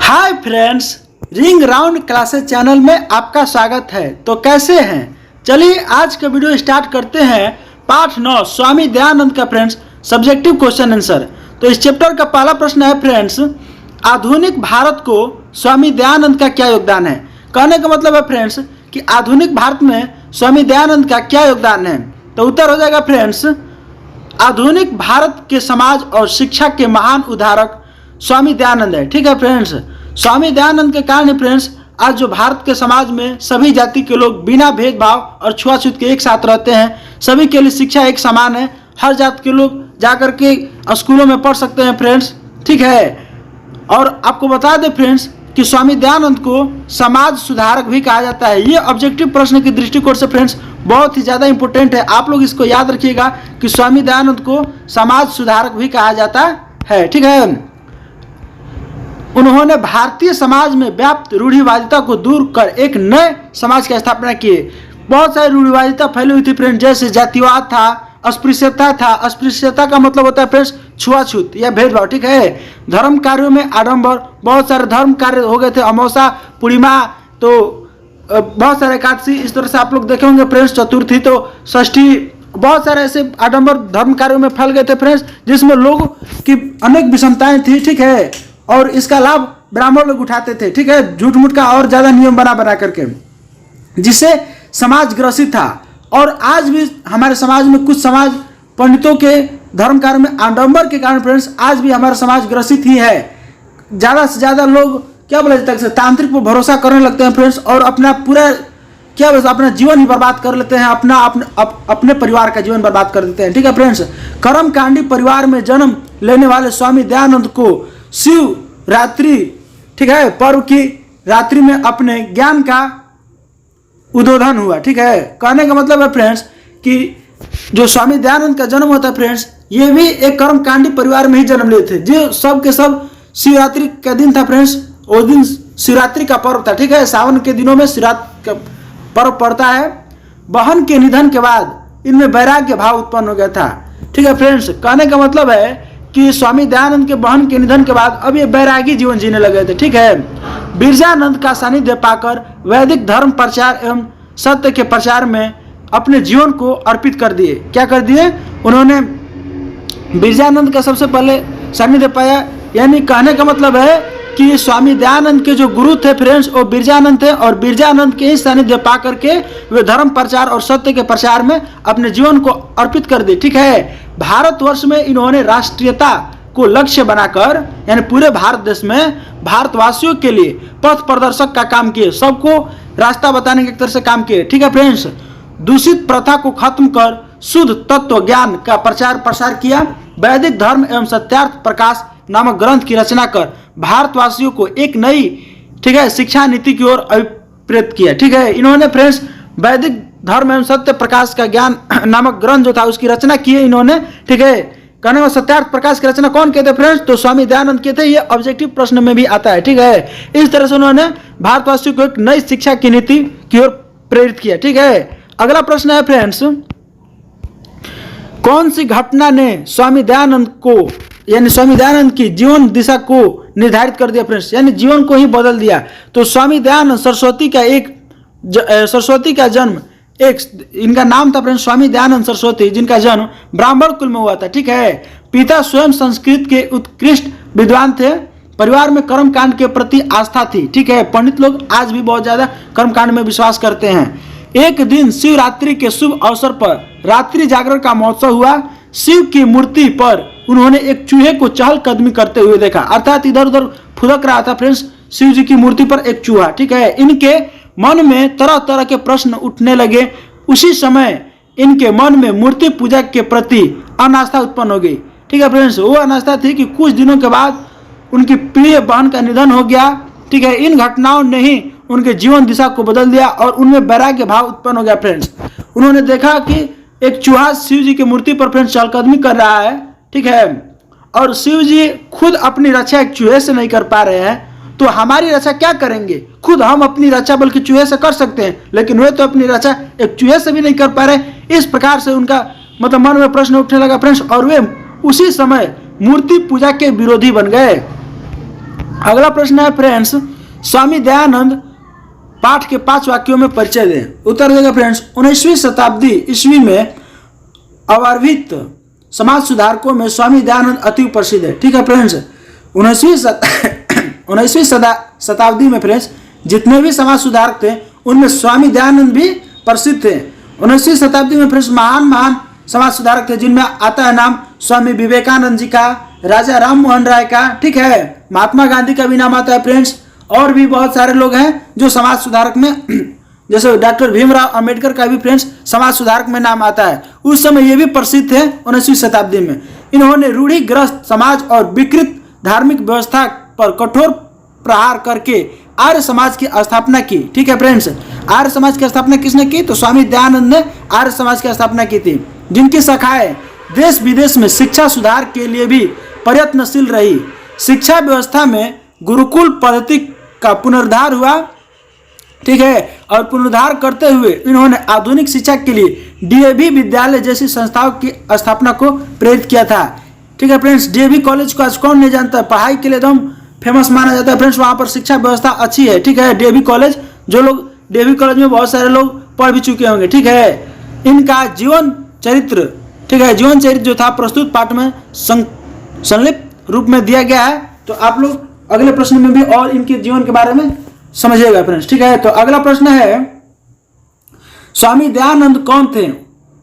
Hi friends, ring round classes channel में आपका स्वागत है। तो कैसे हैं? चलिए आज का वीडियो स्टार्ट करते हैं। पाठ 9 स्वामी दयानंद का फ्रेंड्स सब्जेक्टिव क्वेश्चन आंसर। तो इस चैप्टर का पहला प्रश्न है फ्रेंड्स, आधुनिक भारत को स्वामी दयानंद का क्या योगदान है। कहने का मतलब है फ्रेंड्स कि आधुनिक भारत में स्वामी दयानंद का क्या योगदान है। तो उत्तर हो जाएगा फ्रेंड्स, आधुनिक भारत के समाज और शिक्षा के महान उद्धारक स्वामी दयानंद है। ठीक है फ्रेंड्स, स्वामी दयानंद के कारण फ्रेंड्स आज जो भारत के समाज में सभी जाति के लोग बिना भेदभाव और छुआछूत के एक साथ रहते हैं। सभी के लिए शिक्षा एक समान है। हर जात के लोग जाकर के स्कूलों में पढ़ सकते हैं फ्रेंड्स। ठीक है, और आपको बता दें फ्रेंड्स कि स्वामी दयानंद को समाज सुधारक भी कहा जाता है। ये ऑब्जेक्टिव प्रश्न के दृष्टिकोण से फ्रेंड्स बहुत ही ज़्यादा इंपॉर्टेंट है। आप लोग इसको याद रखिएगा कि स्वामी दयानंद को समाज सुधारक भी कहा जाता है। ठीक है, उन्होंने भारतीय समाज में व्याप्त रूढ़िवादिता को दूर कर एक नए समाज की स्थापना की। बहुत सारी रूढ़िवादिता फैली हुई थी फ्रेंड्स, जैसे जातिवाद था, अस्पृश्यता था। अस्पृश्यता का मतलब होता है फ्रेंड्स छुआछूत या भेदभाव। ठीक है, धर्म कार्यों में आडंबर, बहुत सारे धर्म कार्य हो गए थे। अमावस्या, पूर्णिमा, तो बहुत सारे एकादशी, इस तरह से आप लोग देखे होंगे फ्रेंड्स। चतुर्थी, तो षष्ठी, बहुत सारे ऐसे आडंबर धर्म कार्यों में फैल गए थे फ्रेंड्स, जिसमें लोगों की अनेक विषमताएं थी। ठीक है, और इसका लाभ ब्राह्मण लोग उठाते थे। ठीक है, झूठ मूठ का और ज्यादा नियम बना करके, जिससे समाज ग्रसित था। और आज भी हमारे समाज में कुछ समाज पंडितों के धर्म कार्य में आडंबर के कारण फ्रेंड्स आज भी हमारा समाज ग्रसित ही है। ज्यादा से ज्यादा लोग क्या बोले जाता है, तांत्रिक पर भरोसा करने लगते हैं फ्रेंड्स, और अपना पूरा क्या बोलते अपना जीवन ही बर्बाद कर लेते हैं। अपने परिवार का जीवन बर्बाद कर देते हैं। ठीक है फ्रेंड्स, कर्मकांडी परिवार में जन्म लेने वाले स्वामी दयानंद को शिवरात्रि, ठीक है, पर्व की रात्रि में अपने ज्ञान का उद्बोधन हुआ। ठीक है, कहने का मतलब है फ्रेंड्स कि जो स्वामी दयानंद का जन्म होता है फ्रेंड्स, ये भी एक कर्मकांडी परिवार में ही जन्म लिए थे। जो सब के सब शिवरात्रि का दिन था फ्रेंड्स, वो दिन शिवरात्रि का पर्व था। ठीक है, सावन के दिनों में शिवरात्रि का पर्व पड़ता है। बहन के निधन के बाद इनमें वैराग्य भाव उत्पन्न हो गया था। ठीक है फ्रेंड्स, कहने का मतलब है कि स्वामी दयानंद के बहन के निधन के बाद अब ये बैरागी जीवन जीने लगे थे। ठीक है, बिरजानंद का सानिध्य पाकर वैदिक धर्म प्रचार एवं सत्य के प्रचार में अपने जीवन को अर्पित कर दिए। क्या कर दिए उन्होंने? बिरजानंद का सबसे पहले सानिध्य पाया। यानी कहने का मतलब है कि स्वामी दयानंद के जो गुरु थे फ्रेंड्स वो बिरजानंद थे, और बिरजानंद के ही सानिध्य पा करके वे धर्म प्रचार और सत्य के प्रचार में अपने जीवन को अर्पित कर दिए। ठीक है, भारतवर्ष में इन्होंने राष्ट्रीयता को लक्ष्य बनाकर, यानी पूरे भारत देश में भारतवासियों के लिए पथ प्रदर्शक का काम किए, सबको रास्ता बताने के एक तरह से काम किए। ठीक है फ्रेंड्स, दूषित प्रथा को खत्म कर शुद्ध तत्व ज्ञान का प्रचार प्रसार किया। वैदिक धर्म एवं सत्यार्थ प्रकाश नामक ग्रंथ की रचना कर भारतवासियों को एक नई, ठीक है, शिक्षा नीति की ओर अभिप्रेत किया। ठीक है, इन्होंने फ्रेंड्स वैदिक धर्म एवं सत्य प्रकाश का ज्ञान नामक ग्रंथ जो था उसकी रचना की है इन्होंने। ठीक है, कहने में सत्यार्थ प्रकाश की रचना कौन कहते फ्रेंड्स? तो स्वामी दयानंद के थे। ये ऑब्जेक्टिव प्रश्न में भी आता है। ठीक है, इस तरह से उन्होंने भारतवासियों को एक नई शिक्षा की नीति की ओर प्रेरित किया। ठीक है, अगला प्रश्न है फ्रेंड्स, कौन सी घटना ने स्वामी दयानंद को, यानी स्वामी दयानंद की जीवन दिशा को निर्धारित कर दिया फ्रेंड्स, यानी जीवन को ही बदल दिया? तो स्वामी दयानंद सरस्वती का जन्म इनका नाम था फ्रेंड्स स्वामी दयानंद सरस्वती, जिनका जन्म ब्राह्मण कुल में हुआ था। ठीक है, पिता स्वयं संस्कृत के उत्कृष्ट विद्वान थे। परिवार में कर्मकांड के प्रति आस्था थी। ठीक है, पंडित लोग आज भी बहुत ज्यादा कर्मकांड में विश्वास करते हैं। एक दिन शिवरात्रि के शुभ अवसर पर रात्रि जागरण का महोत्सव हुआ। शिव की मूर्ति पर उन्होंने एक चूहे को चहलकदमी करते हुए देखा, अर्थात इधर उधर फुदक रहा था फ्रेंड्स शिव जी की मूर्ति पर एक चूहा। ठीक है, इनके मन में तरह तरह के प्रश्न उठने लगे। उसी समय इनके मन में मूर्ति पूजा के प्रति अनास्था उत्पन्न हो गई। ठीक है फ्रेंड्स, वो अनास्था थी कि कुछ दिनों के बाद उनकी प्रिय बहन का निधन हो गया। ठीक है, इन घटनाओं ने ही उनके जीवन दिशा को बदल दिया और उनमें वैराग्य भाव उत्पन्न हो गया फ्रेंड्स। उन्होंने देखा कि एक चूहा शिव जी की मूर्ति पर फ्रेंड्स चहलकदमी कर रहा है। ठीक है, और शिव जी खुद अपनी रक्षा एक चूहे से नहीं कर पा रहे हैं, तो हमारी रक्षा क्या करेंगे? खुद हम अपनी रक्षा बल्कि चूहे से कर सकते हैं, लेकिन वे तो अपनी रक्षा एक चूहे से भी नहीं कर पा रहे। इस प्रकार से उनका मतलब मन में प्रश्न उठने लगा फ्रेंड्स, और वे उसी समय मूर्ति पूजा के विरोधी बन गए। अगला प्रश्न है फ्रेंड्स, स्वामी दयानंद पाठ के 5 वाक्यों में परिचय दें। उत्तर देगा फ्रेंड्स, 19वीं शताब्दी ईस्वी में अवार्भित समाज सुधारकों में स्वामी दयानंद अति प्रसिद्ध है। ठीक है फ्रेंड्स, 19वीं शताब्दी में फ्रेंड्स जितने भी समाज सुधारक थे उनमें स्वामी दयानंद भी प्रसिद्ध थे। 19वीं शताब्दी में फ्रेंड्स महान समाज सुधारक थे जिनमें आता है नाम स्वामी विवेकानंद जी का, राजा राम मोहन राय का, ठीक है, महात्मा गांधी का भी नाम आता है फ्रेंड्स, और भी बहुत सारे लोग हैं जो समाज सुधारक में, जैसे डॉक्टर भीमराव अंबेडकर का भी फ्रेंड्स समाज सुधारक में नाम आता है। उस समय ये भी प्रसिद्ध थे 19वीं शताब्दी में। इन्होंने रूढ़िग्रस्त समाज और विकृत धार्मिक व्यवस्था पर कठोर प्रहार करके आर्य समाज की स्थापना की। ठीक है फ्रेंड्स, आर्य समाज की स्थापना किसने की? तो स्वामी दयानंद ने आर्य समाज की स्थापना की थी, जिनकी शाखाएं देश विदेश में शिक्षा सुधार के लिए भी प्रयत्नशील रही। शिक्षा व्यवस्था में गुरुकुल पद्धति का पुनरुद्धार हुआ, ठीक है, और पुनरुद्धार करते हुए इन्होंने आधुनिक शिक्षा के लिए डीएवी विद्यालय जैसी संस्थाओं की स्थापना को प्रेरित किया था। ठीक है फ्रेंड्स, डीएवी कॉलेज को आज कौन नहीं जानता है, पढ़ाई के लिए एकदम फेमस माना जाता है फ्रेंड्स। वहाँ पर शिक्षा व्यवस्था अच्छी है। ठीक है, डीएवी कॉलेज, जो लोग डीएवी कॉलेज में बहुत सारे लोग पढ़ भी चुके होंगे। ठीक है, इनका जीवन चरित्र, ठीक है, जीवन चरित्र जो था प्रस्तुत पाठ में संक्षिप्त रूप में दिया गया है। तो आप लोग अगले प्रश्न में भी और इनके जीवन के बारे में समझिएगा फ्रेंड्स। ठीक है, तो अगला प्रश्न है, स्वामी दयानंद कौन थे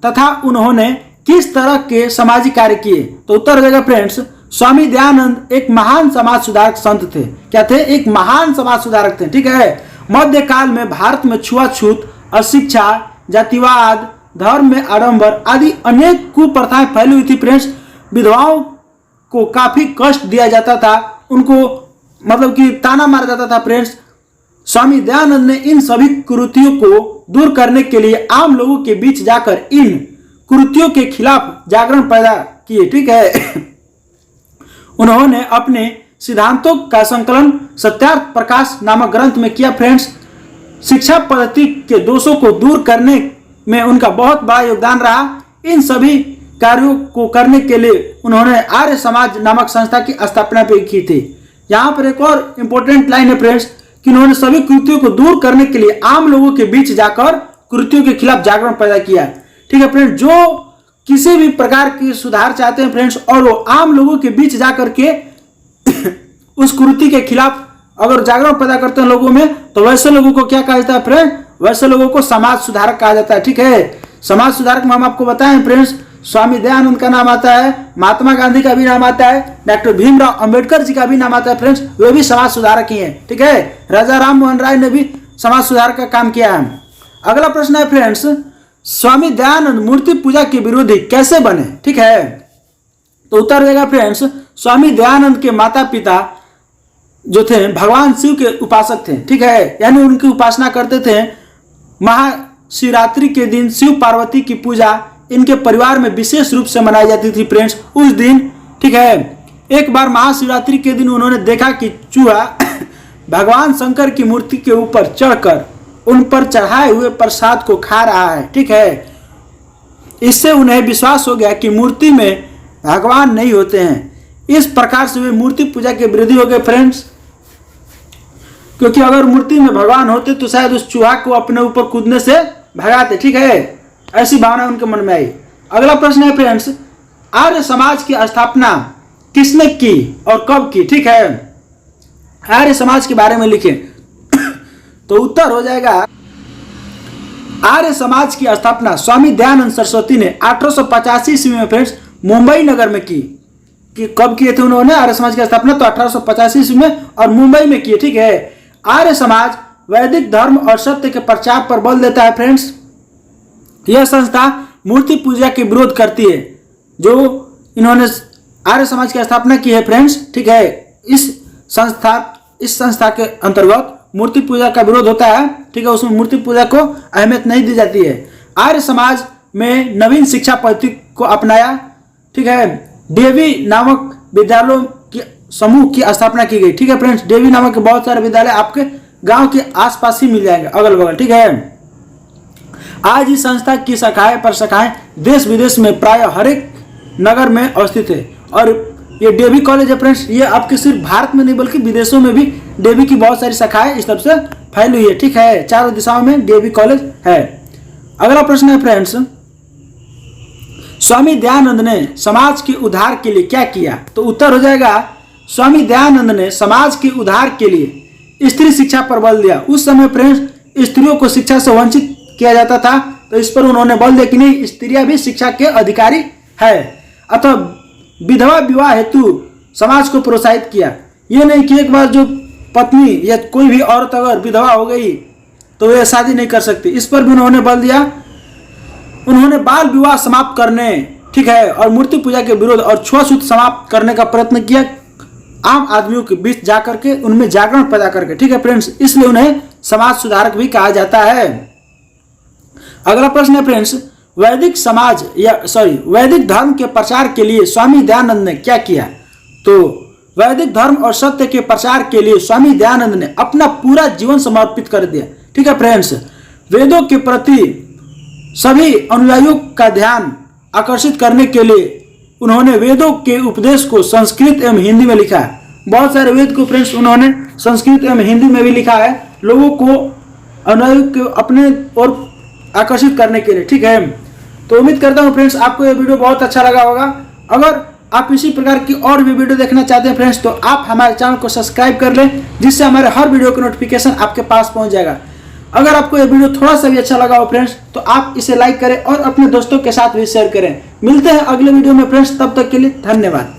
तथा उन्होंने किस तरह के सामाजिक कार्य किए? तो उत्तर देगा फ्रेंड्स, स्वामी दयानंद एक महान समाज सुधारक संत थे। क्या थे? एक महान समाज सुधारक थे। ठीक है, मध्यकाल में भारत में छुआछूत, अशिक्षा, जातिवाद, धर्म में आडंबर आदि अनेक कुप्रथाएं फैली हुई थी फ्रेंड्स। विधवाओं को काफी कष्ट दिया जाता था, उनको मतलब कि ताना मारा जाता था फ्रेंड्स। स्वामी दयानंद ने इन सभी कुरीतियों को दूर करने के लिए आम लोगों के बीच जाकर इन कुरीतियों के खिलाफ जागरण पैदा किए। ठीक है, उन्होंने अपने सिद्धांतों का संकलन सत्यार्थ प्रकाश नामक ग्रंथ में किया फ्रेंड्स। शिक्षा पद्धति के दोषों को दूर करने में उनका बहुत बड़ा योगदान रहा। इन सभी कार्यों को करने के लिए उन्होंने आर्य समाज नामक संस्था की स्थापना भी की थी। यहाँ पर एक और इम्पोर्टेंट लाइन है फ्रेंड्स कि उन्होंने सभी कुरीतियों को दूर करने के लिए आम लोगों के बीच जाकर कुरीतियों के खिलाफ जागरण पैदा किया। ठीक है फ्रेंड्स, जो किसी भी प्रकार की सुधार चाहते हैं फ्रेंड्स और वो आम लोगों के बीच जाकर के उस कुरीति के खिलाफ अगर जागरण पैदा करते हैं लोगों में, तो वैसे लोगों को क्या कहा जाता है फ्रेंड? वैसे लोगों को समाज सुधारक कहा जाता है। ठीक है, समाज सुधारक में हम आपको बताएं फ्रेंड्स, स्वामी दयानंद का नाम आता है, महात्मा गांधी का भी नाम आता है, डॉक्टर भीमराव अंबेडकर जी का भी नाम आता है फ्रेंड्स, वे भी समाज सुधारक ही हैं। ठीक है, राजा राम मोहन राय ने भी समाज सुधार का काम किया है। अगला प्रश्न है फ्रेंड्स, स्वामी दयानंद मूर्ति पूजा के विरोधी कैसे बने? ठीक है, तो उत्तर देगा फ्रेंड्स, स्वामी दयानंद के माता पिता जो थे भगवान शिव के उपासक थे। ठीक है, यानी उनकी उपासना करते थे। महाशिवरात्रि के दिन शिव पार्वती की पूजा इनके परिवार में विशेष रूप से मनाई जाती थी फ्रेंड्स उस दिन। ठीक है, एक बार महाशिवरात्रि के दिन उन्होंने देखा कि चूहा भगवान शंकर की मूर्ति के ऊपर चढ़कर उन पर चढ़ाए हुए प्रसाद को खा रहा है। ठीक है, इससे उन्हें विश्वास हो गया कि मूर्ति में भगवान नहीं होते हैं। इस प्रकार से वे मूर्ति पूजा के विरोधी हो गए फ्रेंड्स, क्योंकि अगर मूर्ति में भगवान होते तो शायद उस चूहा को अपने ऊपर कूदने से भगाते। ठीक है, ऐसी भावना उनके मन में आई। अगला प्रश्न है फ्रेंड्स, आर्य समाज की स्थापना किसने की और कब की? ठीक है, आर्य समाज के बारे में लिखें तो उत्तर हो जाएगा, आर्य समाज की स्थापना स्वामी दयानंद सरस्वती ने 1885 ईस्वी में फ्रेंड्स मुंबई नगर में की। कि कब किए थे उन्होंने आर्य समाज की स्थापना? तो 1885 ईस्वी में और मुंबई में किए। ठीक है, आर्य समाज वैदिक धर्म और सत्य के प्रचार पर बल देता है फ्रेंड्स। यह संस्था मूर्ति पूजा के विरोध करती है। जो इन्होंने आर्य समाज की स्थापना की है फ्रेंड्स, ठीक है, इस संस्था के अंतर्गत मूर्ति पूजा का विरोध होता है। ठीक है, उसमें मूर्ति पूजा को अहमियत नहीं दी जाती है। आर्य समाज में नवीन शिक्षा पद्धति को अपनाया। ठीक है, डीएवी नामक विद्यालयों की समूह की स्थापना की गई। ठीक है फ्रेंड्स, डीएवी नामक के बहुत सारे विद्यालय आपके गांव के आसपास ही मिल जाएंगे, अगल बगल। ठीक है, आज इस संस्था की शाखाएं पर शाखाएं देश विदेश में प्राय हर एक नगर में अवस्थित है। और ये डेवी कॉलेज है फ्रेंड्स, ये आपके सिर्फ भारत में नहीं बल्कि विदेशों में भी डेवी की बहुत सारी शाखाएं इस तरफ से फैली हुई है। ठीक है, चारों दिशाओं में डेवी कॉलेज है। अगला प्रश्न है फ्रेंड्स, स्वामी दयानंद ने समाज के उद्धार के लिए क्या किया? तो उत्तर हो जाएगा स्वामी दयानंद ने समाज के उद्धार के लिए स्त्री शिक्षा पर बल दिया। उस समय फ्रेंड्स स्त्रियों को शिक्षा से वंचित किया जाता था, तो इस पर उन्होंने बल दिया कि नहीं, स्त्रियां भी शिक्षा के अधिकारी है। अतः विधवा विवाह हेतु समाज को प्रोत्साहित किया। ये नहीं कि एक बार जो पत्नी या कोई भी औरत अगर विधवा हो गई तो वे शादी नहीं कर सकती, इस पर भी उन्होंने बल दिया। उन्होंने बाल विवाह समाप्त करने, ठीक है, और मूर्ति पूजा के विरोध और छुआछूत समाप्त करने का प्रयत्न किया, आम आदमियों के बीच जाकर के उनमें जागरण पैदा करके। ठीक है फ्रेंड्स, इसलिए उन्हें समाज सुधारक भी कहा जाता है। अगला प्रश्न है फ्रेंड्स, वैदिक धर्म के प्रचार के लिए स्वामी दयानंद ने क्या किया? तो वैदिक धर्म और सत्य के प्रचार के लिए स्वामी दयानंद ने अपना पूरा जीवन समर्पित कर दिया। ठीक है फ्रेंड्स, वेदों के प्रति सभी अनुयायियों का ध्यान आकर्षित करने के लिए उन्होंने वेदों के उपदेश को संस्कृत एवं हिंदी में लिखा है। बहुत सारे वेद को फ्रेंड्स उन्होंने संस्कृत एवं हिंदी में भी लिखा है, लोगों को अनुयायियों को अपने ओर आकर्षित करने के लिए। ठीक है, तो उम्मीद करता हूँ फ्रेंड्स आपको यह वीडियो बहुत अच्छा लगा होगा। अगर आप इसी प्रकार की और भी वीडियो देखना चाहते हैं फ्रेंड्स, तो आप हमारे चैनल को सब्सक्राइब कर लें, जिससे हमारे हर वीडियो का नोटिफिकेशन आपके पास पहुंच जाएगा। अगर आपको यह वीडियो थोड़ा सा भी अच्छा लगा हो फ्रेंड्स, तो आप इसे लाइक करें और अपने दोस्तों के साथ भी शेयर करें। मिलते हैं अगले वीडियो में फ्रेंड्स, तब तक के लिए धन्यवाद।